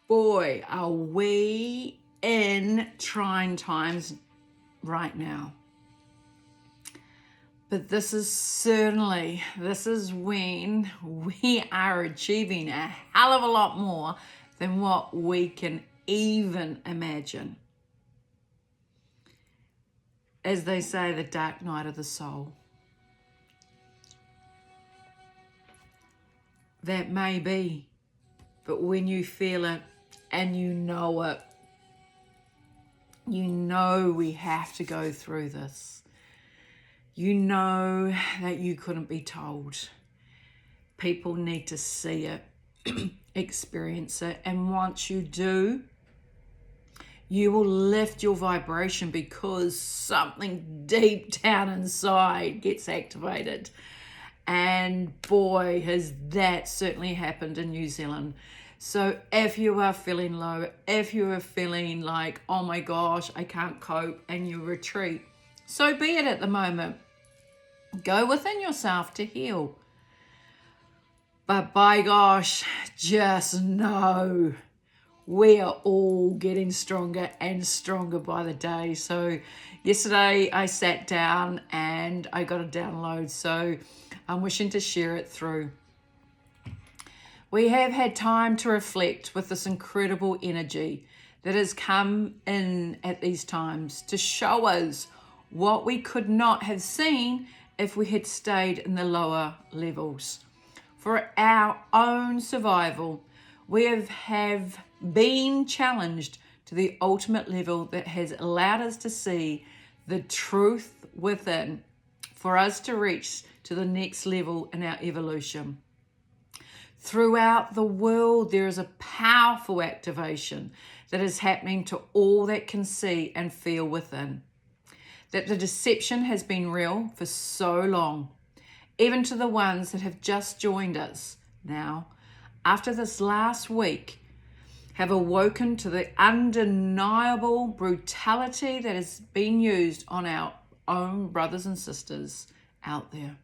boy, are we in trying times right now. But this is when we are achieving a hell of a lot more than what we can even imagine. As they say, the dark night of the soul. That may be, but when you feel it and you know it, you know we have to go through this. You know that you couldn't be told. People need to see it, experience it, and once you do, you will lift your vibration because something deep down inside gets activated. And boy, has that certainly happened in New Zealand. So if you are feeling low, if you are feeling like, oh my gosh, I can't cope, and you retreat, so be it at the moment. Go within yourself to heal. But by gosh, just know we are all getting stronger and stronger by the day. So yesterday I sat down and I got a download. So I'm wishing to share it through. We have had time to reflect with this incredible energy that has come in at these times to show us what we could not have seen if we had stayed in the lower levels. For our own survival, we have been challenged to the ultimate level that has allowed us to see the truth within for us to reach to the next level in our evolution. Throughout the world, there is a powerful activation that is happening to all that can see and feel within. That the deception has been real for so long, even to the ones that have just joined us now, after this last week, have awoken to the undeniable brutality that has been used on our own brothers and sisters out there.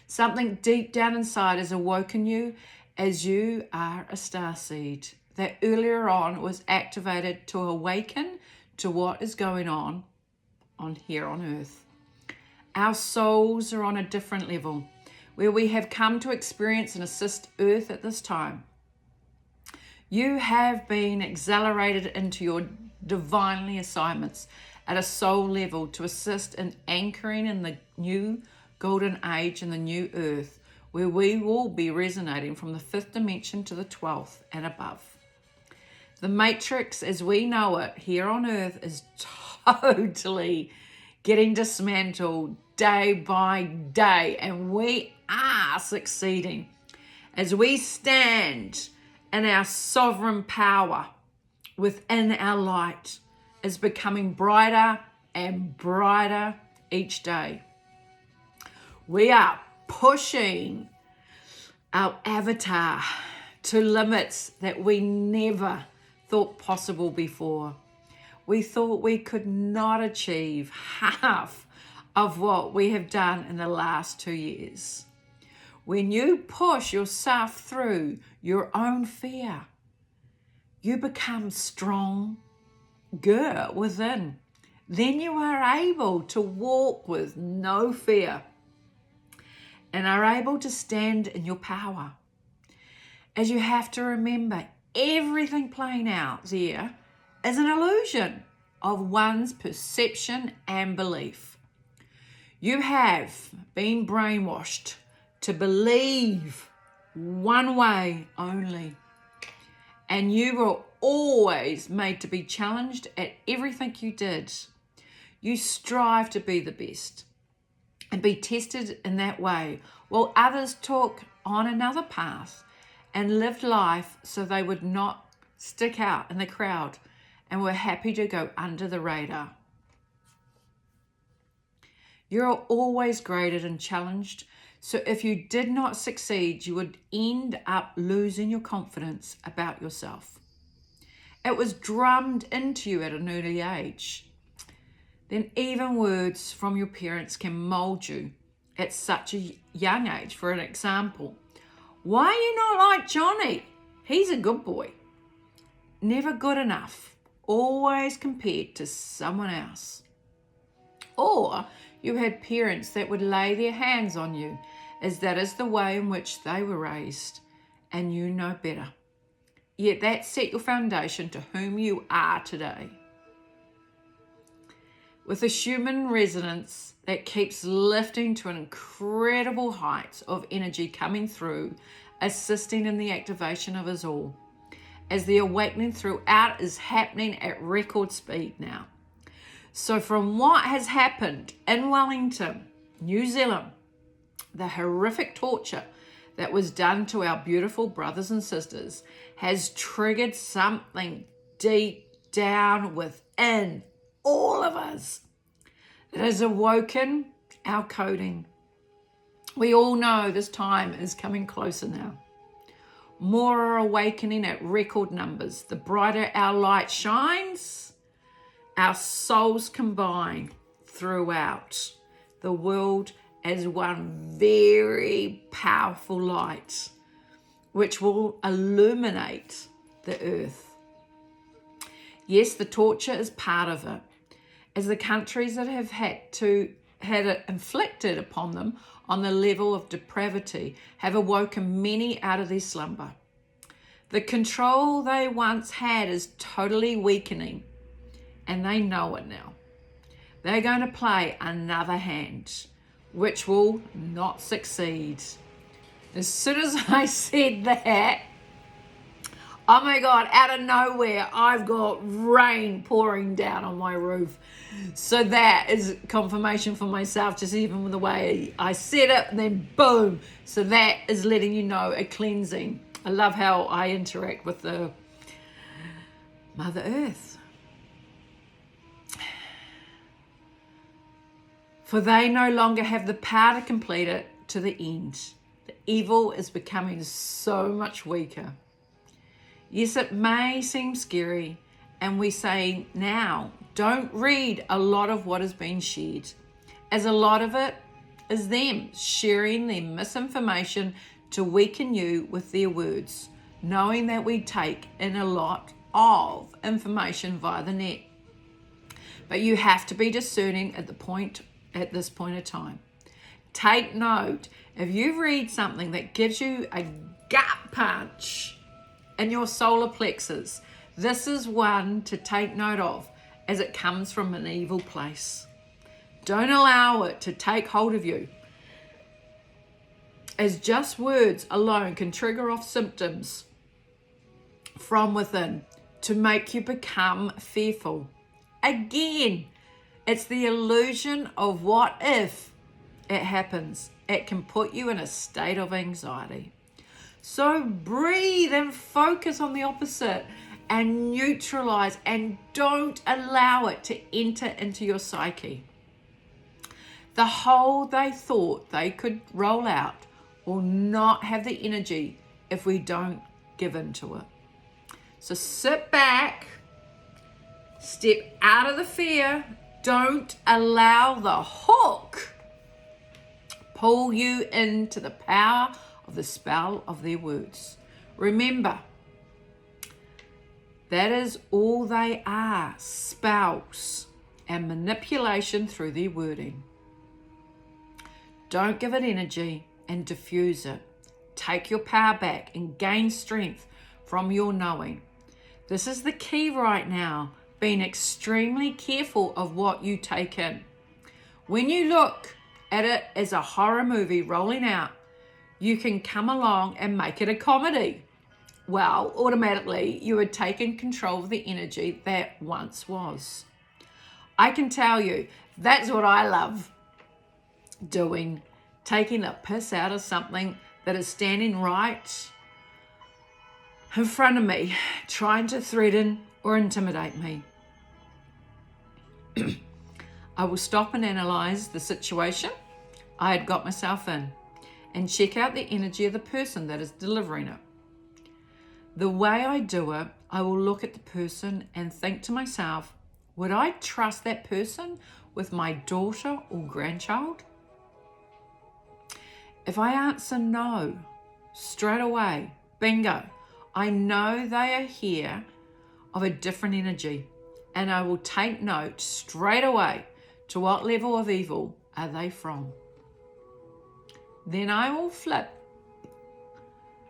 Something deep down inside has awoken you as you are a starseed that earlier on was activated to awaken to what is going on here on earth. Our souls are on a different level where we have come to experience and assist earth at this time. You have been accelerated into your divinely assignments at a soul level to assist in anchoring in the new golden age and the new earth, where we will be resonating from the 5th dimension to the 12th and above. The matrix as we know it here on earth is totally getting dismantled day by day, and we are succeeding as we stand in our sovereign power within our light is becoming brighter and brighter each day. We are pushing our avatar to limits that we never thought possible before. We thought we could not achieve half of what we have done in the last 2 years. When you push yourself through your own fear, you become stronger within. Then you are able to walk with no fear and are able to stand in your power. As you have to remember, everything playing out there is an illusion of one's perception and belief. You have been brainwashed to believe one way only, and you were always made to be challenged at everything you did. You strive to be the best and be tested in that way, while others took on another path and lived life so they would not stick out in the crowd and were happy to go under the radar. You're always graded and challenged, so if you did not succeed, you would end up losing your confidence about yourself. It was drummed into you at an early age. Then even words from your parents can mold you at such a young age. For an example, why are you not like Johnny? He's a good boy. never good enough, always compared to someone else. Or you had parents that would lay their hands on you, as that is the way in which they were raised, and you know better. Yet that set your foundation to whom you are today. With a Schumann resonance that keeps lifting to an incredible heights of energy coming through, assisting in the activation of us all, as the awakening throughout is happening at record speed now. So from what has happened in Wellington, New Zealand, the horrific torture that was done to our beautiful brothers and sisters has triggered something deep down within all of us that has awoken our coding. We all know this time is coming closer now. More are awakening at record numbers. The brighter our light shines, our souls combine throughout the world as one very powerful light, which will illuminate the earth. Yes, the torture is part of it, as the countries that have had it inflicted upon them on the level of depravity have awoken many out of their slumber. The control they once had is totally weakening, and they know it now. They're going to play another hand, which will not succeed. As soon as I said that, oh my God, out of nowhere, I've got rain pouring down on my roof. So that is confirmation for myself, just even with the way I said it, and then boom. So that is letting you know a cleansing. I love how I interact with the Mother Earth. For they no longer have the power to complete it to the end. The evil is becoming so much weaker. Yes, it may seem scary, and we say now, don't read a lot of what is being shared, as a lot of it is them sharing their misinformation to weaken you with their words, knowing that we take in a lot of information via the net. But you have to be discerning at this point of time. Take note, if you read something that gives you a gut punch in your solar plexus, this is one to take note of, as it comes from an evil place. Don't allow it to take hold of you, as just words alone can trigger off symptoms from within to make you become fearful. Again, it's the illusion of what if it happens. It can put you in a state of anxiety. So breathe and focus on the opposite and neutralize, and don't allow it to enter into your psyche. The hole they thought they could roll out will not have the energy if we don't give into it. So sit back, step out of the fear. Don't allow the hook pull you into the power of the spell of their words. Remember, that is all they are, spells and manipulation through their wording. Don't give it energy and diffuse it. Take your power back and gain strength from your knowing. This is the key right now, being extremely careful of what you take in. When you look at it as a horror movie rolling out, you can come along and make it a comedy. Well, automatically you are taking control of the energy that once was. I can tell you, that's what I love doing, taking the piss out of something that is standing right in front of me, trying to threaten or intimidate me. I will stop and analyze the situation I had got myself in and check out the energy of the person that is delivering it. The way I do it, I will look at the person and think to myself, would I trust that person with my daughter or grandchild? If I answer no, straight away, bingo, I know they are here of a different energy, and I will take note straight away to what level of evil are they from. Then I will flip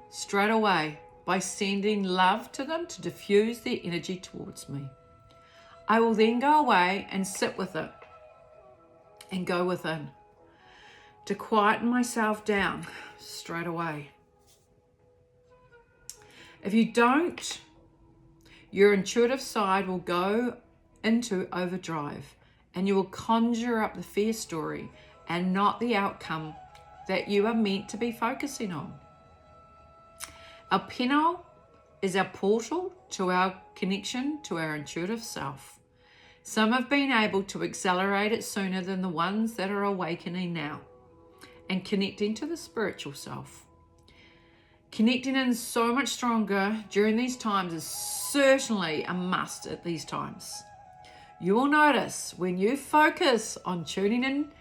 straight away by sending love to them to diffuse their energy towards me. I will then go away and sit with it and go within to quieten myself down straight away. If you don't, your intuitive side will go into overdrive and you will conjure up the fear story and not the outcome that you are meant to be focusing on. Our pinhole is our portal to our connection to our intuitive self. Some have been able to accelerate it sooner than the ones that are awakening now and connecting to the spiritual self. Connecting in so much stronger during these times is certainly a must at these times. You will notice when you focus on tuning in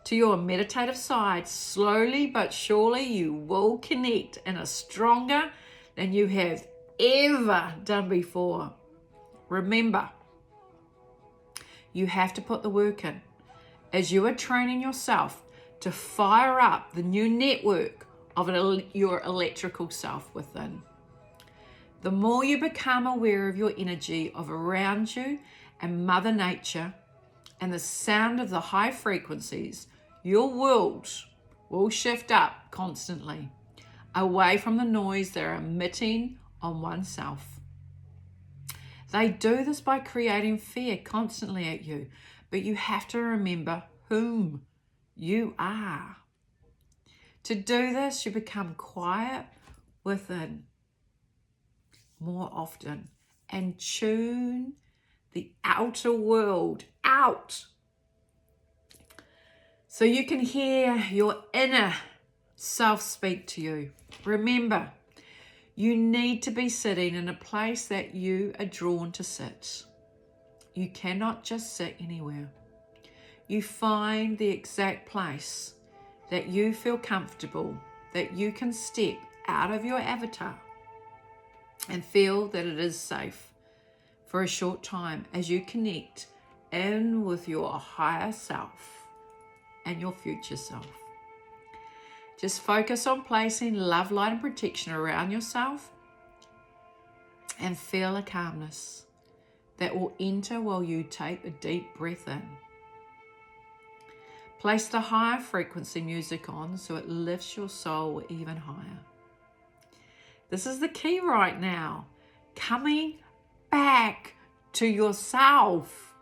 to your meditative side, slowly but surely you will connect in a stronger than you have ever done before. Remember, you have to put the work in as you are training yourself to fire up the new network of your electrical self within. The more you become aware of your energy of around you and Mother Nature and the sound of the high frequencies, your world will shift up constantly, away from the noise they're emitting on oneself. They do this by creating fear constantly at you, but you have to remember whom you are. To do this, you become quiet within more often and tune the outer world out so you can hear your inner self speak to you. Remember, you need to be sitting in a place that you are drawn to sit. You cannot just sit anywhere. You find the exact place that you feel comfortable, that you can step out of your avatar and feel that it is safe for a short time as you connect in with your higher self and your future self. Just focus on placing love, light, and protection around yourself and feel a calmness that will enter while you take a deep breath in. Place the higher frequency music on so it lifts your soul even higher. This is the key right now. Coming back to yourself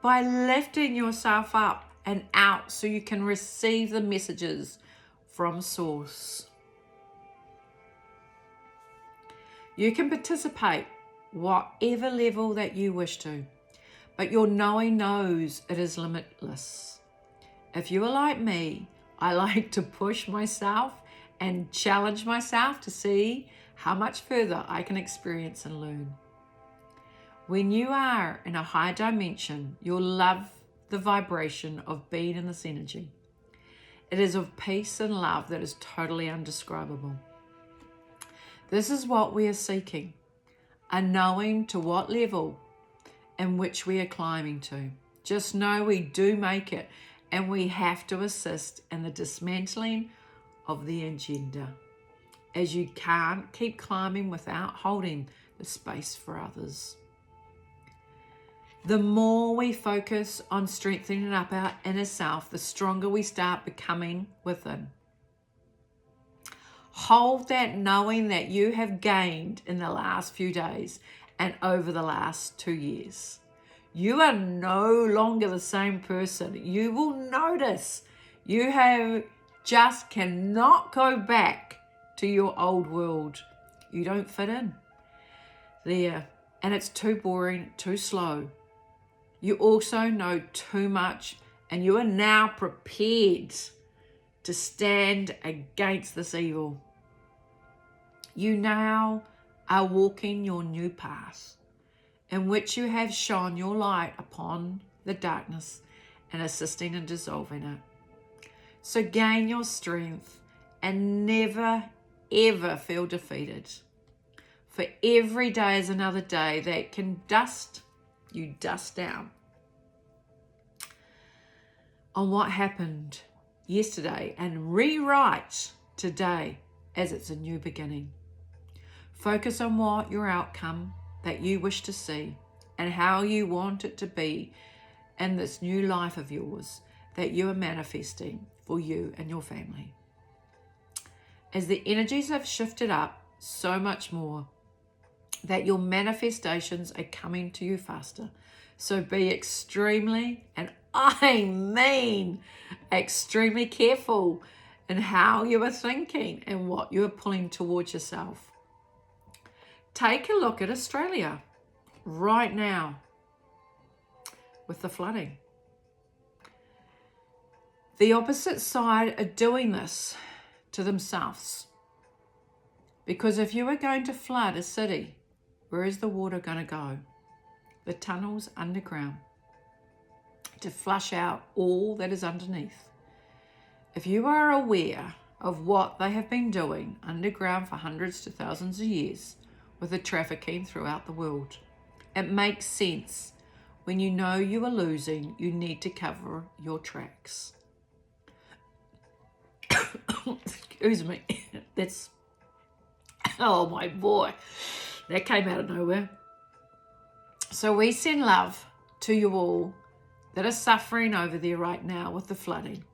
by lifting yourself up and out so you can receive the messages from Source. You can participate whatever level that you wish to, but your knowing knows it is limitless. If you are like me, I like to push myself and challenge myself to see how much further I can experience and learn. When you are in a high dimension, you'll love the vibration of being in this energy. It is of peace and love that is totally undescribable. This is what we are seeking, a knowing to what level in which we are climbing to. Just know we do make it, and we have to assist in the dismantling of the agenda, as you can't keep climbing without holding the space for others. The more we focus on strengthening up our inner self, the stronger we start becoming within. Hold that knowing that you have gained in the last few days and over the last 2 years. You are no longer the same person. You will notice you just cannot go back to your old world. You don't fit in there, and it's too boring, too slow. You also know too much, and you are now prepared to stand against this evil. You now are walking your new path, in which you have shone your light upon the darkness and assisting in dissolving it. So gain your strength and never, ever feel defeated. For every day is another day that can dust down on what happened yesterday and rewrite today as it's a new beginning. Focus on what your outcome that you wish to see and how you want it to be in this new life of yours that you are manifesting for you and your family. As the energies have shifted up so much more, that your manifestations are coming to you faster. So be extremely, and I mean extremely careful in how you are thinking and what you are pulling towards yourself. Take a look at Australia right now with the flooding. The opposite side are doing this to themselves. Because if you are going to flood a city, where is the water going to go? The tunnels underground to flush out all that is underneath. If you are aware of what they have been doing underground for hundreds to thousands of years with the trafficking throughout the world, it makes sense. When you know you are losing, you need to cover your tracks. Excuse me. That's, oh my boy, that came out of nowhere. So we send love to you all that are suffering over there right now with the flooding.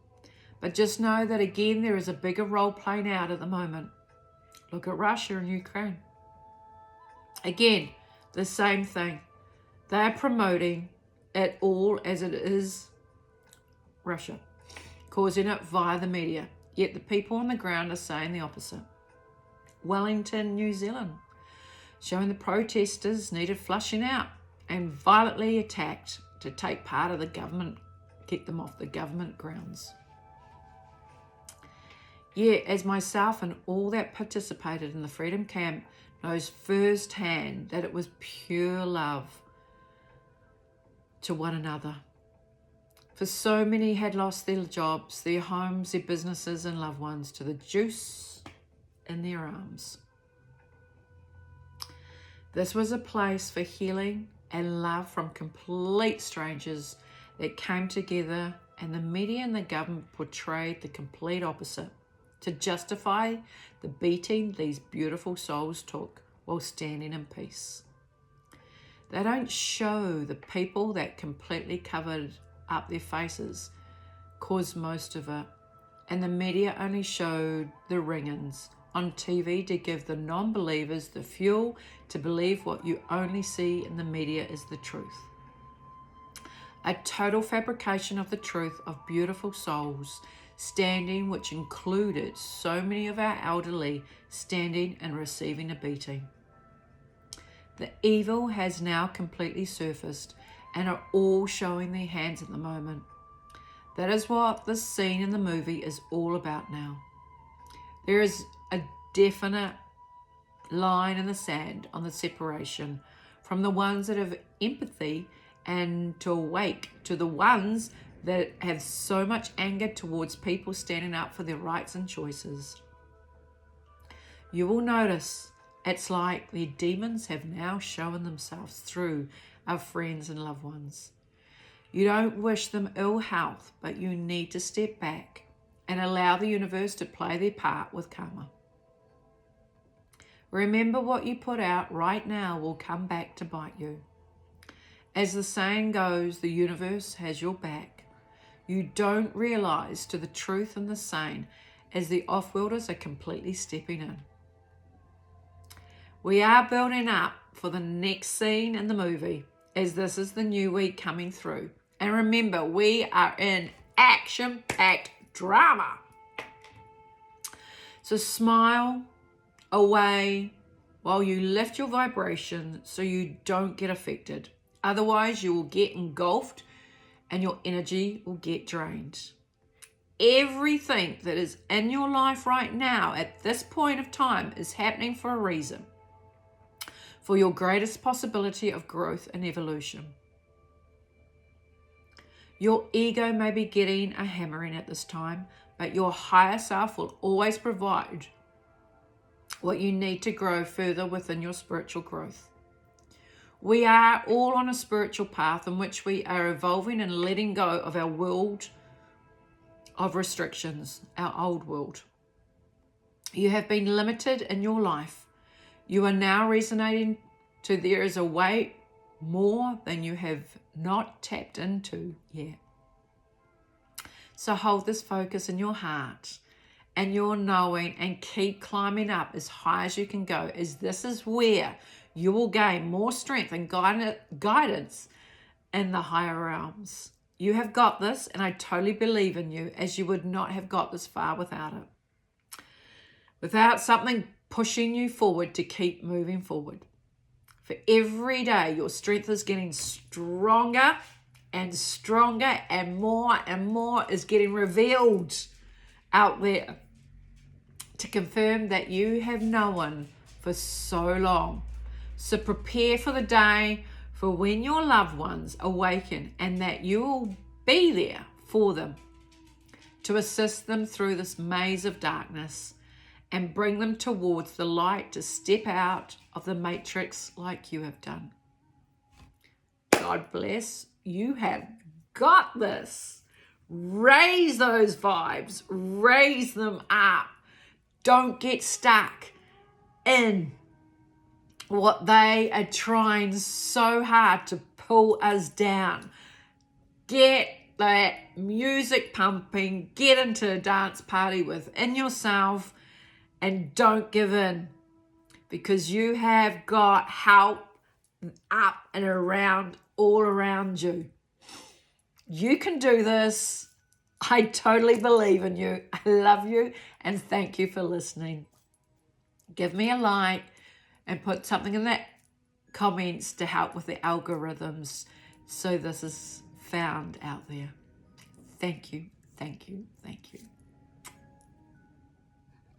But just know that again, there is a bigger role playing out at the moment. Look at Russia and Ukraine. Again, the same thing. They are promoting it all as it is Russia, causing it via the media. Yet the people on the ground are saying the opposite. Wellington, New Zealand, showing the protesters needed flushing out and violently attacked to take part of the government, kick them off the government grounds. Yeah, as myself and all that participated in the Freedom Camp knows firsthand that it was pure love to one another. For so many had lost their jobs, their homes, their businesses and loved ones to the juice in their arms. This was a place for healing and love from complete strangers that came together, and the media and the government portrayed the complete opposite to justify the beating these beautiful souls took while standing in peace. They don't show the people that completely covered up their faces, caused most of it, and the media only showed the ring-ins on TV to give the non-believers the fuel to believe what you only see in the media is the truth. A total fabrication of the truth of beautiful souls standing, which included so many of our elderly standing and receiving a beating. The evil has now completely surfaced and are all showing their hands at the moment. That is what this scene in the movie is all about now. There is a definite line in the sand on the separation from the ones that have empathy and to awake to the ones that have so much anger towards people standing up for their rights and choices. You will notice it's like the demons have now shown themselves through our friends and loved ones. You don't wish them ill health, but you need to step back and allow the universe to play their part with karma. Remember, what you put out right now will come back to bite you. As the saying goes, the universe has your back. You don't realize to the truth in the saying as the off-worlders are completely stepping in. We are building up for the next scene in the movie, as this is the new week coming through. And remember, we are in action-packed drama. So smile away while you lift your vibration so you don't get affected. Otherwise, you will get engulfed and your energy will get drained. Everything that is in your life right now at this point of time is happening for a reason. For your greatest possibility of growth and evolution. Your ego may be getting a hammering at this time, but your higher self will always provide what you need to grow further within your spiritual growth. We are all on a spiritual path in which we are evolving and letting go of our world of restrictions, our old world. You have been limited in your life. You are now resonating to there is a way more than you have not tapped into yet. So hold this focus in your heart and your knowing and keep climbing up as high as you can go, as this is where you will gain more strength and guidance in the higher realms. You have got this, and I totally believe in you, as you would not have got this far without it. Without something pushing you forward to keep moving forward. For every day, your strength is getting stronger and stronger, and more is getting revealed out there to confirm that you have known for so long. So prepare for the day for when your loved ones awaken, and that you will be there for them to assist them through this maze of darkness and bring them towards the light to step out of the matrix like you have done. God bless. You have got this. Raise those vibes. Raise them up. Don't get stuck in what they are trying so hard to pull us down. Get that music pumping. Get into a dance party within yourself and don't give in, because you have got help up and around, all around you. You can do this. I totally believe in you. I love you and thank you for listening. Give me a like and put something in the comments to help with the algorithms so this is found out there. Thank you, thank you, thank you.